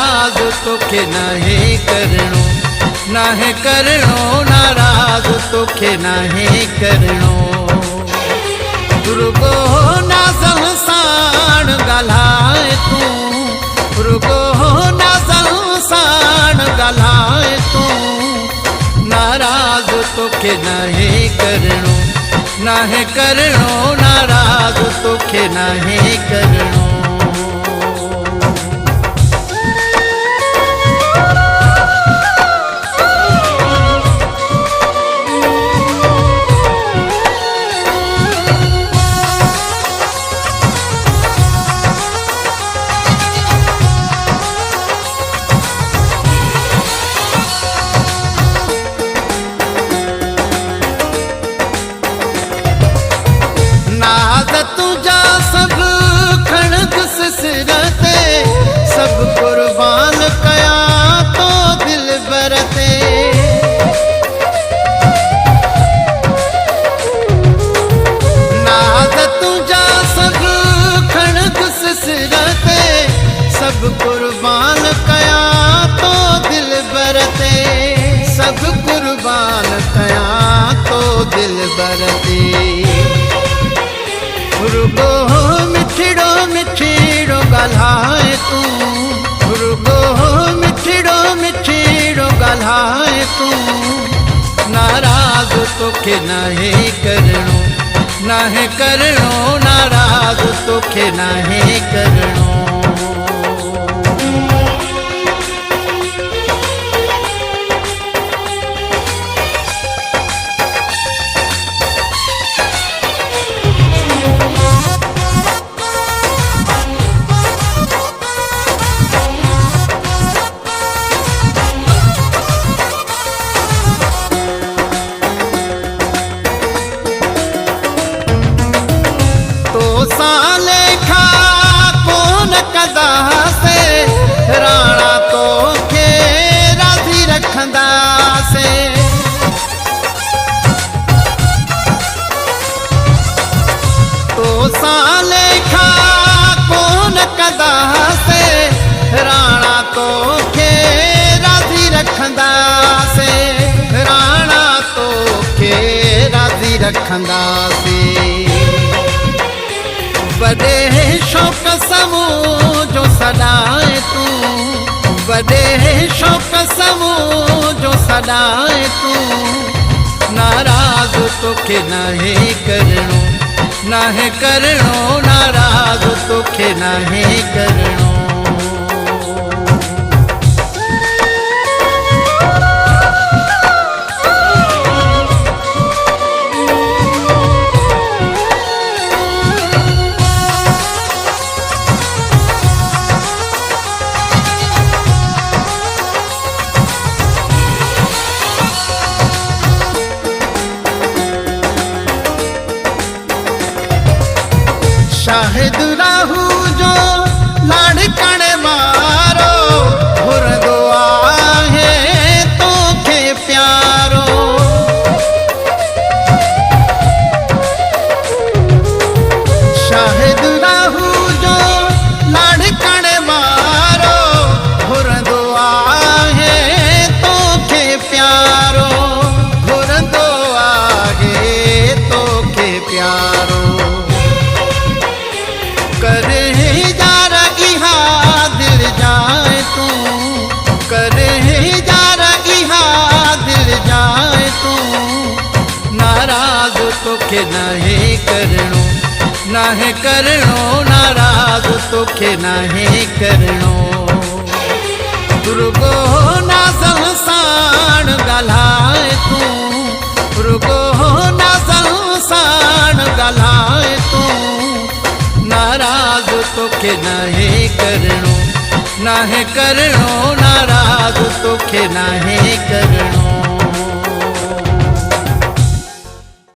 नाराज तोखे नाहे करणो, नाहे करणो नाराज तोखे नाहे करणो। रुगो नाज़ल साण ॻाल्हाए तूं, रुगो नाज़ल साण ॻाल्हाए तूं। नाराज तोखे नाहे करणो, नाहे करणो नाराज तोखे नाहे करणो। तुझा सब खड़ग सिर ते, सब कुर्बान कया तो दिल बरते। नाज तुझा सब खड़ग सिर ते, सब कुर्बान कया तो दिल बरते। सब कुर्बान कया तो दिल बरते। रुगो मिठड़ो मिठड़ो ॻाल्हाए तूं, रुगो मिठड़ो मिठड़ो ॻाल्हाए तूं। नाराज तोखे नाहे करणो, नाहे करणो नाराज तोखे नाहे करणो। लेखा कोन कदा से राणा तोखे राज़ी रखंदा से। तो लेखा कोन कदा से राणा तोखे राज़ी रखंदा से। राणा तोखे राज़ी रखंदा से। बड़े शौक़ समूह जो सॾाए तूं, बड़े शौक़ समूह जो सॾाए तूं। नाराज तोखे नाहे करणो, नाहे करणो नाराज तोखे नाहे करणो। शाहिद राहू जो लाड़कण मारो, घुरंदो आहे तोखे प्यारो। शाहिद राहू जो लाड़कण मारो, घुरंदो आहे तोखे प्यारो। घुरंदो आहे तोखे प्यारो। करे जार इहा दिल जाए तूं, करे जार इहा दिल जाए तूं। नाराज तोखे नाहे करणो, नाहे करणो नाराज तोखे नाहे करणो। रुगो नाज़ल साण ॻाल्हाए तूं, रुगो नाज़ल साण ॻाल्हाए तूं। नाराज तोखे नाहे करणो, नाहे करणो नाराज तोखे नाहे करणो।